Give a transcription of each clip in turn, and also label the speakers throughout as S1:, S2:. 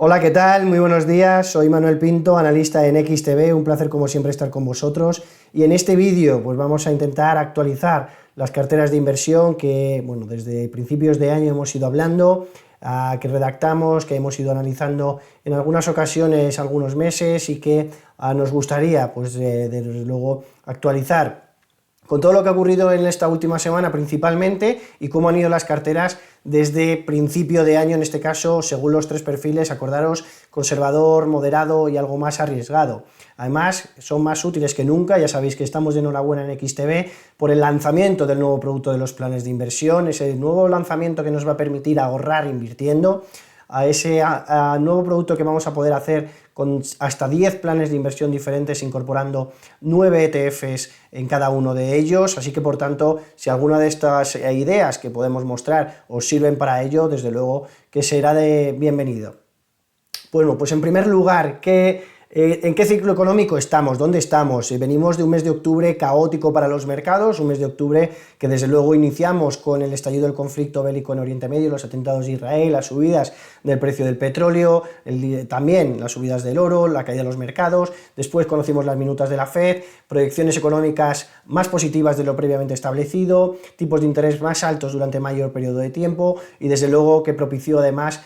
S1: Hola, ¿qué tal? Muy buenos días, soy Manuel Pinto, analista en XTB, un placer como siempre estar con vosotros y en este vídeo pues vamos a intentar actualizar las carteras de inversión que, bueno, desde principios de año hemos ido hablando, que redactamos, que hemos ido analizando en algunas ocasiones algunos meses y que nos gustaría pues desde luego actualizar con todo lo que ha ocurrido en esta última semana principalmente y cómo han ido las carteras desde principio de año, en este caso, según los tres perfiles, acordaros, conservador, moderado y algo más arriesgado. Además, son más útiles que nunca, ya sabéis que estamos de enhorabuena en XTB por el lanzamiento del nuevo producto de los planes de inversión, ese nuevo lanzamiento que nos va a permitir ahorrar invirtiendo, a ese nuevo producto que vamos a poder hacer con hasta 10 planes de inversión diferentes, incorporando 9 ETFs en cada uno de ellos, así que por tanto, si alguna de estas ideas que podemos mostrar os sirven para ello, desde luego que será de bienvenido. Bueno, pues en primer lugar, ¿en qué ciclo económico estamos? ¿Dónde estamos? Venimos de un mes de octubre caótico para los mercados, un mes de octubre que desde luego iniciamos con el estallido del conflicto bélico en Oriente Medio, los atentados de Israel, las subidas del precio del petróleo, también las subidas del oro, la caída de los mercados, después conocimos las minutas de la FED, proyecciones económicas más positivas de lo previamente establecido, tipos de interés más altos durante mayor periodo de tiempo y desde luego que propició además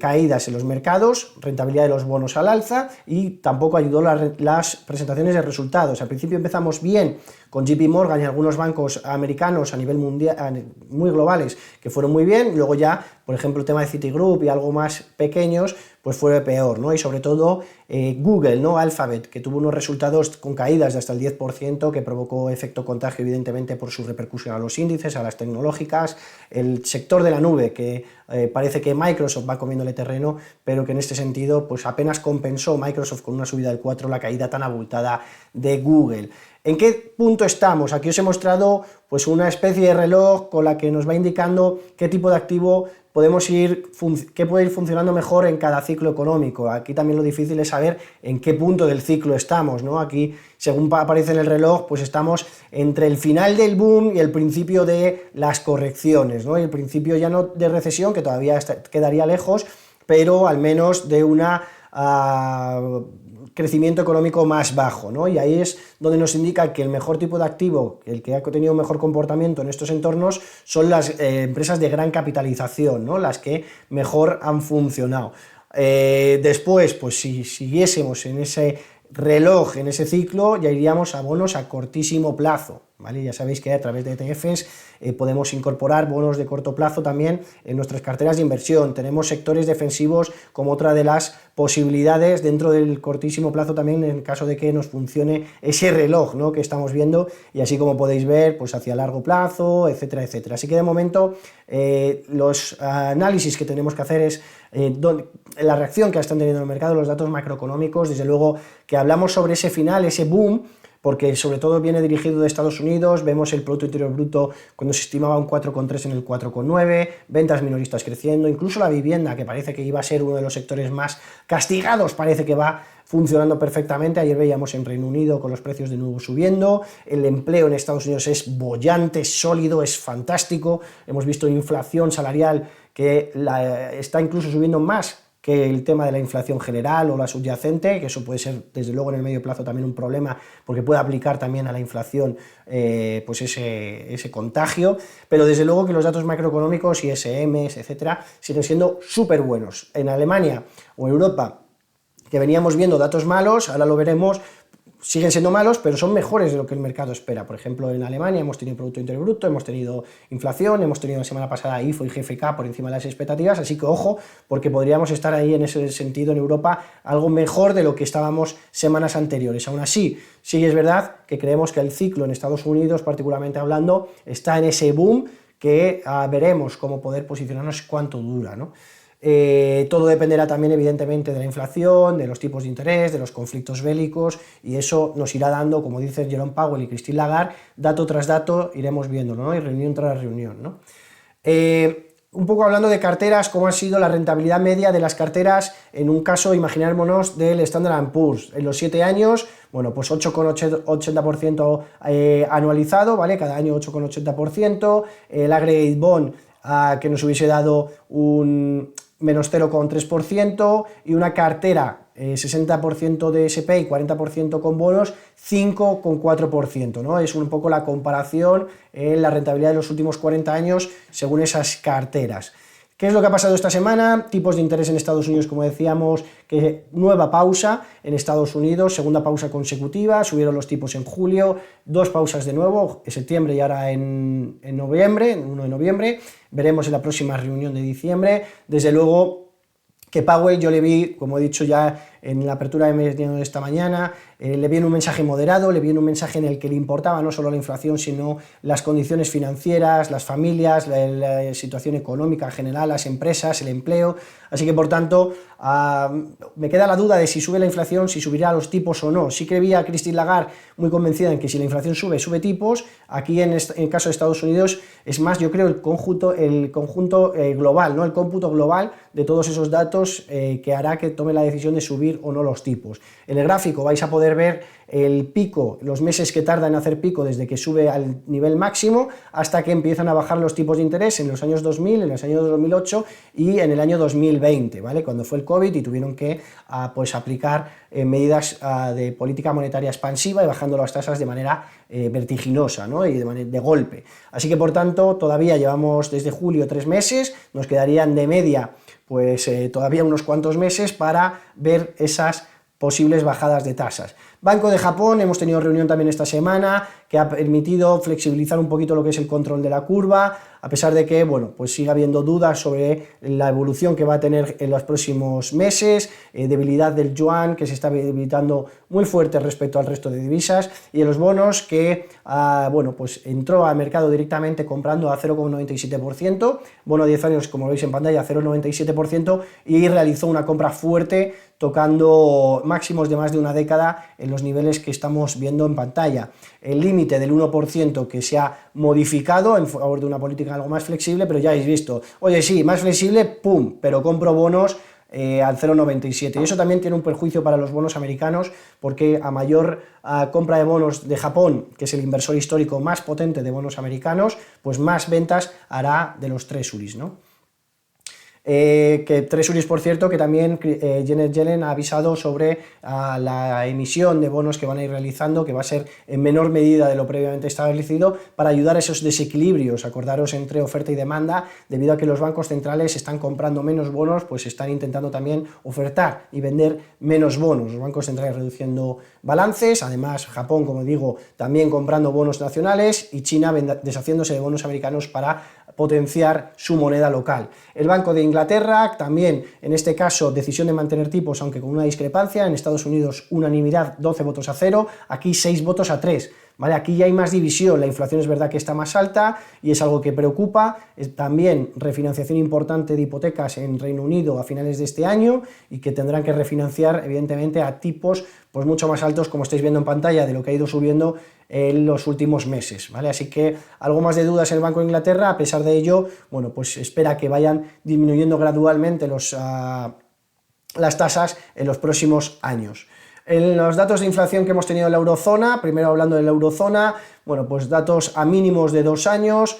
S1: caídas en los mercados, rentabilidad de los bonos al alza y tampoco ayudó las presentaciones de resultados. Al principio empezamos bien con JP Morgan y algunos bancos americanos a nivel mundial, muy globales, que fueron muy bien, luego ya, por ejemplo, el tema de Citigroup y algo más pequeños, pues fue peor, ¿no? Y sobre todo Google, ¿no? Alphabet, que tuvo unos resultados con caídas de hasta el 10%, que provocó efecto contagio, evidentemente, por su repercusión a los índices, a las tecnológicas, el sector de la nube, que parece que Microsoft va comiéndole terreno, pero que en este sentido, pues apenas compensó Microsoft con una subida del 4% la caída tan abultada de Google. ¿En qué punto estamos? Aquí os he mostrado pues una especie de reloj con la que nos va indicando qué tipo de activo que puede ir funcionando mejor en cada ciclo económico. Aquí también lo difícil es saber en qué punto del ciclo estamos, ¿no? Aquí, según aparece en el reloj, pues estamos entre el final del boom y el principio de las correcciones, ¿no? Y el principio ya no de recesión, que todavía quedaría lejos, pero al menos de una crecimiento económico más bajo, ¿no? Y ahí es donde nos indica que el mejor tipo de activo, el que ha tenido mejor comportamiento en estos entornos, son las empresas de gran capitalización, ¿no? Las que mejor han funcionado. Después, pues si siguiésemos en ese reloj, en ese ciclo, ya iríamos a bonos a cortísimo plazo, ¿vale? Ya sabéis que a través de ETFs podemos incorporar bonos de corto plazo también en nuestras carteras de inversión. Tenemos sectores defensivos como otra de las posibilidades dentro del cortísimo plazo también en caso de que nos funcione ese reloj, ¿no? Que estamos viendo, y así como podéis ver, pues hacia largo plazo, etcétera, etcétera. Así que de momento los análisis que tenemos que hacer es la reacción que están teniendo en el mercado, los datos macroeconómicos, desde luego que hablamos sobre ese final, ese boom, porque sobre todo viene dirigido de Estados Unidos, vemos el Producto Interior Bruto cuando se estimaba un 4,3 en el 4,9, ventas minoristas creciendo, incluso la vivienda, que parece que iba a ser uno de los sectores más castigados, parece que va funcionando perfectamente. Ayer veíamos en Reino Unido con los precios de nuevo subiendo, el empleo en Estados Unidos es boyante, es sólido, es fantástico, hemos visto inflación salarial que está incluso subiendo más que el tema de la inflación general o la subyacente, que eso puede ser desde luego en el medio plazo también un problema, porque puede aplicar también a la inflación pues ese contagio, pero desde luego que los datos macroeconómicos, ISMs, etcétera, siguen siendo súper buenos. En Alemania o Europa, que veníamos viendo datos malos, ahora lo veremos, siguen siendo malos, pero son mejores de lo que el mercado espera. Por ejemplo, en Alemania hemos tenido Producto Interior Bruto, hemos tenido inflación, hemos tenido la semana pasada IFO y GFK por encima de las expectativas, así que ojo, porque podríamos estar ahí en ese sentido en Europa algo mejor de lo que estábamos semanas anteriores. Aún así, sí es verdad que creemos que el ciclo en Estados Unidos, particularmente hablando, está en ese boom que veremos cómo poder posicionarnos cuánto dura, ¿no? Todo dependerá también evidentemente de la inflación, de los tipos de interés, de los conflictos bélicos, y eso nos irá dando, como dicen Jerome Powell y Christine Lagarde, dato tras dato iremos viéndolo, ¿no? Y reunión tras reunión, ¿no? Un poco hablando de carteras, cómo ha sido la rentabilidad media de las carteras, en un caso, imaginémonos, del Standard & Poor's, en los 7 años, bueno, pues 8,80% anualizado, ¿vale? Cada año 8,80%, el Aggregate Bond, que nos hubiese dado un menos 0,3%, y una cartera 60% de SP y 40% con bonos, 5,4%, ¿no? Es un poco la comparación en la rentabilidad de los últimos 40 años según esas carteras. ¿Qué es lo que ha pasado esta semana? Tipos de interés en Estados Unidos, como decíamos, que nueva pausa en Estados Unidos, segunda pausa consecutiva, subieron los tipos en julio, 2 pausas de nuevo, en septiembre y ahora en noviembre, en 1 de noviembre, veremos en la próxima reunión de diciembre. Desde luego que Powell yo le vi, como he dicho ya en la apertura de esta mañana, le vi en un mensaje moderado, le vi en un mensaje en el que le importaba no solo la inflación, sino las condiciones financieras, las familias, la situación económica en general, las empresas, el empleo. Así que, por tanto, me queda la duda de si sube la inflación, si subirá los tipos o no. Sí que vi a Christine Lagarde muy convencida en que si la inflación sube, sube tipos. Aquí, en el caso de Estados Unidos, es más, yo creo, el conjunto global, ¿no? El cómputo global de todos esos datos que hará que tome la decisión de subir o no los tipos. En el gráfico vais a poder ver el pico, los meses que tarda en hacer pico desde que sube al nivel máximo hasta que empiezan a bajar los tipos de interés en los años 2000, en los años 2008 y en el año 2020, ¿vale? Cuando fue el COVID y tuvieron que pues aplicar medidas de política monetaria expansiva y bajando las tasas de manera vertiginosa, ¿no? Y de golpe. Así que, por tanto, todavía llevamos desde julio 3 meses, nos quedarían de media pues todavía unos cuantos meses para ver esas posibles bajadas de tasas. Banco de Japón, hemos tenido reunión también esta semana, que ha permitido flexibilizar un poquito lo que es el control de la curva, a pesar de que, bueno, pues sigue habiendo dudas sobre la evolución que va a tener en los próximos meses, debilidad del yuan, que se está debilitando muy fuerte respecto al resto de divisas, y en los bonos, que, bueno, pues entró al mercado directamente comprando a 0,97%, bono a 10 años, como veis en pantalla, 0,97%, y realizó una compra fuerte, tocando máximos de más de una década en los niveles que estamos viendo en pantalla. El límite del 1% que se ha modificado en favor de una política algo más flexible, pero ya habéis visto, oye, sí, más flexible, pum, pero compro bonos al 0,97, y eso también tiene un perjuicio para los bonos americanos, porque a mayor compra de bonos de Japón, que es el inversor histórico más potente de bonos americanos, pues más ventas hará de los treasuries, ¿no? Que treasuries, por cierto, que también Janet Yellen ha avisado sobre la emisión de bonos que van a ir realizando, que va a ser en menor medida de lo previamente establecido, para ayudar a esos desequilibrios, acordaros, entre oferta y demanda, debido a que los bancos centrales están comprando menos bonos, pues están intentando también ofertar y vender menos bonos, los bancos centrales reduciendo balances, además Japón, como digo, también comprando bonos nacionales, y China deshaciéndose de bonos americanos para potenciar su moneda local. El Banco de Inglaterra también, en este caso, decisión de mantener tipos, aunque con una discrepancia. En Estados Unidos, unanimidad, 12 votos a 0, aquí 6 votos a 3. ¿Vale? Aquí ya hay más división, la inflación es verdad que está más alta y es algo que preocupa. También refinanciación importante de hipotecas en Reino Unido a finales de este año, y que tendrán que refinanciar evidentemente a tipos pues mucho más altos, como estáis viendo en pantalla, de lo que ha ido subiendo en los últimos meses, ¿vale? Así que algo más de dudas en el Banco de Inglaterra. A pesar de ello, bueno, pues espera que vayan disminuyendo gradualmente las tasas en los próximos años. En los datos de inflación que hemos tenido en la eurozona, primero hablando de la eurozona, bueno, pues datos a mínimos de 2 años,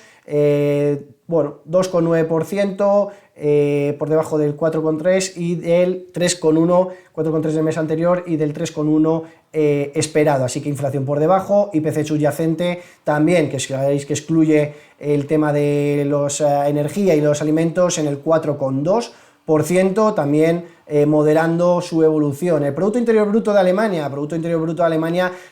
S1: bueno, 2,9%, por debajo del 4,3% y del 3,1%, 4,3% del mes anterior y del 3,1% esperado, así que inflación por debajo. IPC subyacente también, que sabéis que excluye el tema de los energía y los alimentos, en el 4,2%, también moderando su evolución. El Producto Interior Bruto de Alemania,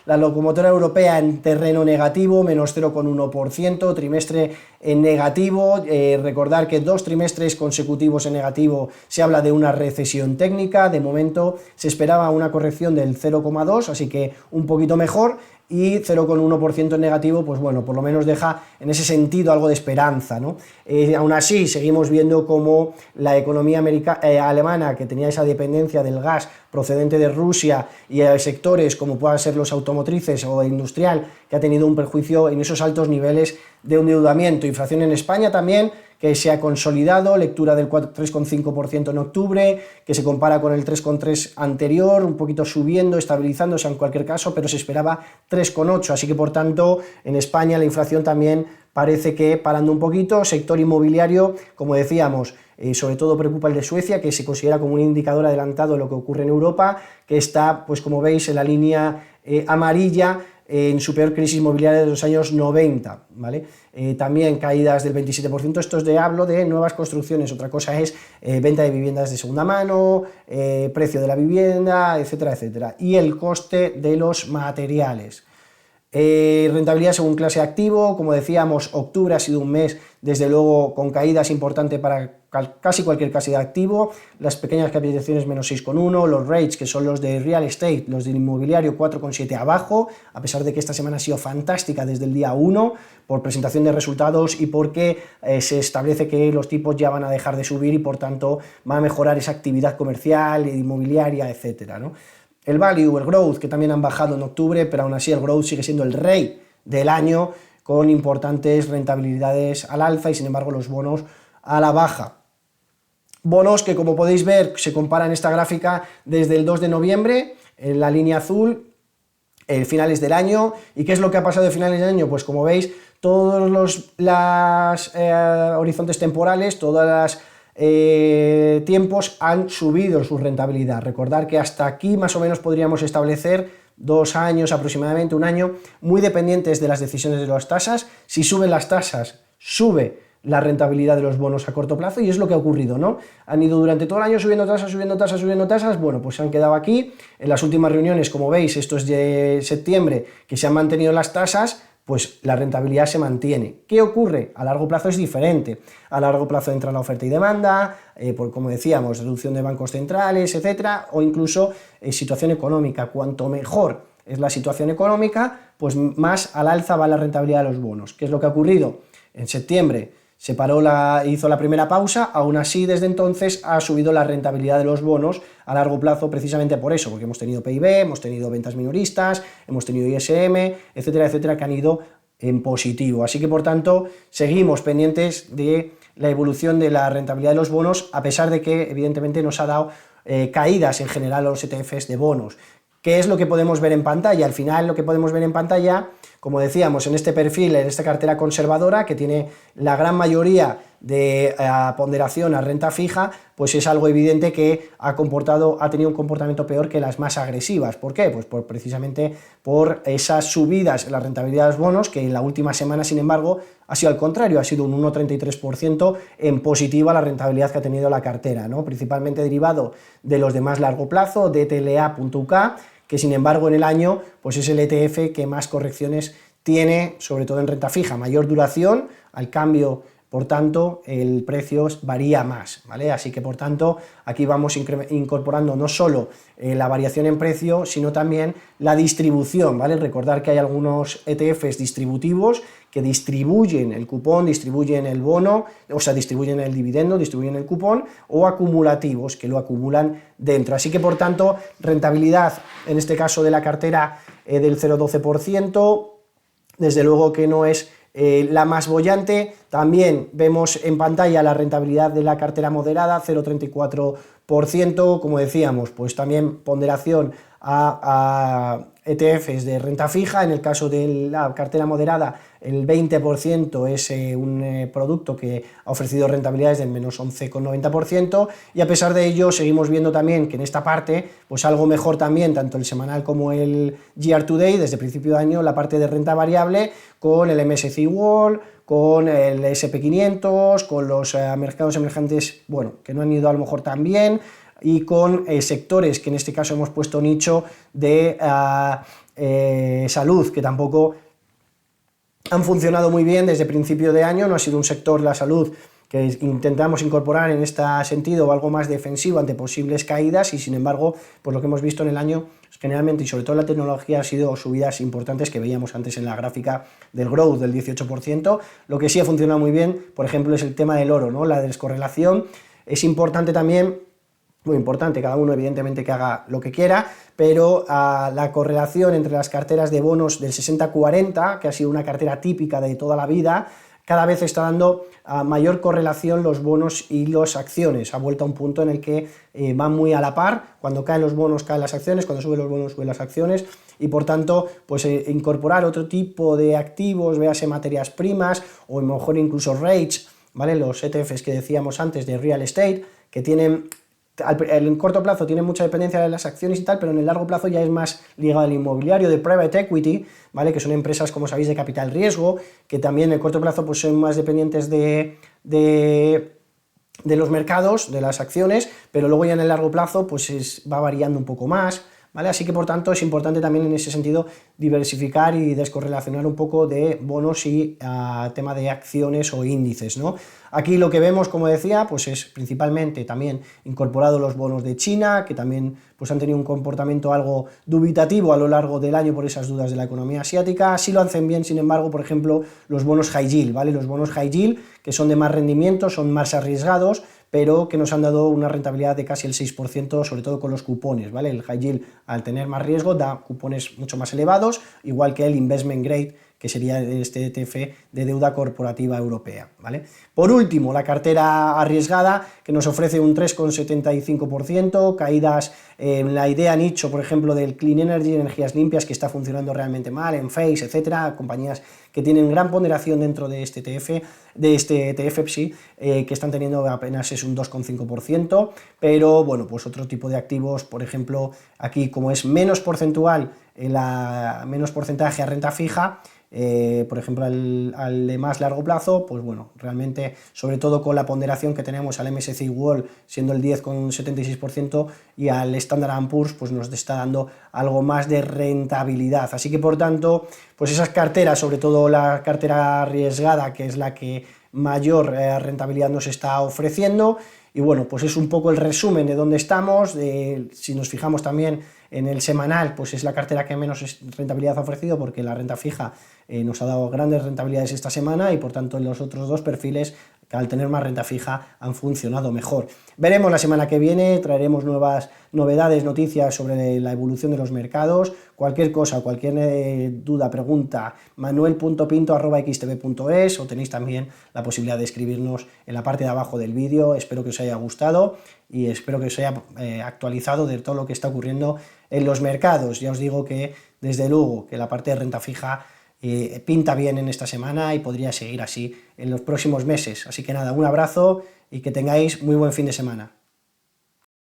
S1: la locomotora europea en terreno negativo, menos 0,1%, trimestre en negativo. Recordar que 2 trimestres consecutivos en negativo se habla de una recesión técnica. De momento se esperaba una corrección del 0,2%, así que un poquito mejor, y 0,1% en negativo, pues bueno, por lo menos deja en ese sentido algo de esperanza, ¿no? Aún así, seguimos viendo cómo la economía alemana, que tenía esa dependencia del gas procedente de Rusia, y sectores como puedan ser los automotrices o industrial, que ha tenido un perjuicio en esos altos niveles de endeudamiento. Inflación en España también, que se ha consolidado, lectura del 3,5% en octubre, que se compara con el 3,3% anterior, un poquito subiendo, estabilizándose en cualquier caso, pero se esperaba 3,8%, así que por tanto en España la inflación también parece que parando un poquito. Sector inmobiliario, como decíamos, sobre todo preocupa el de Suecia, que se considera como un indicador adelantado de lo que ocurre en Europa, que está, pues como veis, en la línea amarilla, en su peor crisis inmobiliaria de los años 90, ¿vale? También caídas del 27%, esto es hablo de nuevas construcciones, otra cosa es venta de viviendas de segunda mano, precio de la vivienda, etcétera, etcétera, y el coste de los materiales. Rentabilidad según clase de activo, como decíamos, octubre ha sido un mes, desde luego, con caídas importantes para casi cualquier clase de activo, las pequeñas capitalizaciones menos 6,1, los rates, que son los de real estate, los del inmobiliario 4,7 abajo, a pesar de que esta semana ha sido fantástica desde el día 1, por presentación de resultados y porque se establece que los tipos ya van a dejar de subir y por tanto va a mejorar esa actividad comercial, inmobiliaria, etcétera, ¿no? El value, el growth, que también han bajado en octubre, pero aún así el growth sigue siendo el rey del año, con importantes rentabilidades al alza y sin embargo los bonos a la baja. Bonos que, como podéis ver, se comparan en esta gráfica desde el 2 de noviembre, en la línea azul, finales del año. ¿Y qué es lo que ha pasado de finales del año? Pues como veis, todos los horizontes temporales, todas las tiempos han subido su rentabilidad. Recordar que hasta aquí más o menos podríamos establecer 2 años aproximadamente, un año, muy dependientes de las decisiones de las tasas. Si suben las tasas, sube la rentabilidad de los bonos a corto plazo y es lo que ha ocurrido, ¿no? Han ido durante todo el año subiendo tasas, subiendo tasas, subiendo tasas, bueno, pues se han quedado aquí. En las últimas reuniones, como veis, esto es de septiembre, que se han mantenido las tasas, pues la rentabilidad se mantiene. ¿Qué ocurre? A largo plazo es diferente. A largo plazo entra la oferta y demanda, como decíamos, reducción de bancos centrales, etcétera, o incluso situación económica. Cuanto mejor es la situación económica, pues más al alza va la rentabilidad de los bonos. ¿Qué es lo que ha ocurrido? En septiembre hizo la primera pausa, aún así desde entonces ha subido la rentabilidad de los bonos a largo plazo precisamente por eso, porque hemos tenido PIB, hemos tenido ventas minoristas, hemos tenido ISM, etcétera, etcétera, que han ido en positivo. Así que por tanto seguimos pendientes de la evolución de la rentabilidad de los bonos, a pesar de que evidentemente nos ha dado caídas en general a los ETFs de bonos. ¿Qué es lo que podemos ver en pantalla? Al final lo que podemos ver en pantalla, como decíamos, en este perfil, en esta cartera conservadora, que tiene la gran mayoría de ponderación a renta fija, pues es algo evidente que ha tenido un comportamiento peor que las más agresivas. ¿Por qué? Pues precisamente por esas subidas en la rentabilidad de los bonos, que en la última semana, sin embargo, ha sido al contrario, ha sido un 1,33% en positiva la rentabilidad que ha tenido la cartera, ¿no? Principalmente derivado de los de más largo plazo, DTLA.UK, que sin embargo en el año pues es el ETF que más correcciones tiene, sobre todo en renta fija, mayor duración, al cambio, por tanto, el precio varía más, ¿vale? Así que, por tanto, aquí vamos incorporando no solo la variación en precio, sino también la distribución, ¿vale? Recordar que hay algunos ETFs distributivos que distribuyen el cupón, distribuyen el bono, o sea, distribuyen el dividendo, distribuyen el cupón, o acumulativos, que lo acumulan dentro. Así que, por tanto, rentabilidad, en este caso de la cartera, del 0,12%, desde luego que no es la más boyante. También vemos en pantalla la rentabilidad de la cartera moderada, 0,34%, como decíamos, pues también ponderación a ETFs de renta fija. En el caso de la cartera moderada, el 20% es un producto que ha ofrecido rentabilidades del menos 11,90%, y a pesar de ello seguimos viendo también que en esta parte, pues algo mejor también, tanto el semanal como el Year to Date, desde principio de año, la parte de renta variable, con el MSCI World, con el SP500, con los mercados emergentes, bueno, que no han ido a lo mejor tan bien, y con sectores que en este caso hemos puesto nicho de salud, que tampoco han funcionado muy bien desde principio de año. No ha sido un sector, la salud, que intentamos incorporar en este sentido, o algo más defensivo ante posibles caídas, y sin embargo, pues lo que hemos visto en el año generalmente, y sobre todo en la tecnología, ha sido subidas importantes que veíamos antes en la gráfica del growth del 18%. Lo que sí ha funcionado muy bien, por ejemplo, es el tema del oro, ¿no? La descorrelación es importante también, muy importante, cada uno evidentemente que haga lo que quiera, pero la correlación entre las carteras de bonos del 60-40, que ha sido una cartera típica de toda la vida, cada vez está dando mayor correlación los bonos y las acciones. Ha vuelto a un punto en el que van muy a la par. Cuando caen los bonos, caen las acciones; cuando suben los bonos, suben las acciones, y por tanto, pues incorporar otro tipo de activos, véase materias primas, o a lo mejor incluso rates, ¿vale? Los ETFs que decíamos antes de real estate, que tienen, en corto plazo tienen mucha dependencia de las acciones y tal, pero en el largo plazo ya es más ligado al inmobiliario, de private equity, ¿vale? Que son empresas, como sabéis, de capital riesgo, que también en el corto plazo pues son más dependientes de los mercados, de las acciones, pero luego ya en el largo plazo pues va variando un poco más, ¿vale? Así que por tanto es importante también en ese sentido diversificar y descorrelacionar un poco de bonos y tema de acciones o índices, ¿no? Aquí lo que vemos, como decía, pues es principalmente también incorporado los bonos de China, que también pues han tenido un comportamiento algo dubitativo a lo largo del año por esas dudas de la economía asiática. Sí lo hacen bien, sin embargo, por ejemplo, los bonos high yield, ¿vale? Los bonos high yield, que son de más rendimiento, son más arriesgados, pero que nos han dado una rentabilidad de casi el 6%, sobre todo con los cupones, ¿vale? El high yield, al tener más riesgo, da cupones mucho más elevados, igual que el investment grade, que sería este ETF de deuda corporativa europea, ¿vale? Por último, la cartera arriesgada, que nos ofrece un 3,75%, caídas en la idea nicho, por ejemplo, del Clean Energy, energías limpias, que está funcionando realmente mal, en Face, etcétera, compañías que tienen gran ponderación dentro de este ETF, sí, que están teniendo apenas es un 2,5%, pero bueno, pues otro tipo de activos, por ejemplo, aquí como es menos porcentual, menos porcentaje a renta fija, por ejemplo, al de más largo plazo, pues bueno, realmente, sobre todo con la ponderación que tenemos al MSCI World siendo el 10,76% y al Standard & Poor's, pues nos está dando algo más de rentabilidad. Así que, por tanto, pues esas carteras, sobre todo la cartera arriesgada, que es la que mayor rentabilidad nos está ofreciendo. Y bueno, pues es un poco el resumen de dónde estamos. Si nos fijamos también en el semanal, pues es la cartera que menos rentabilidad ha ofrecido, porque la renta fija nos ha dado grandes rentabilidades esta semana, y por tanto en los otros dos perfiles, que al tener más renta fija han funcionado mejor. Veremos la semana que viene, traeremos nuevas novedades, noticias sobre la evolución de los mercados. Cualquier cosa, cualquier duda, pregunta, manuel.pinto@xtb.es, o tenéis también la posibilidad de escribirnos en la parte de abajo del vídeo. Espero que os haya gustado y espero que os haya actualizado de todo lo que está ocurriendo en los mercados. Ya os digo que, desde luego, que la parte de renta fija pinta bien en esta semana y podría seguir así en los próximos meses. Así que nada, un abrazo y que tengáis muy buen fin de semana.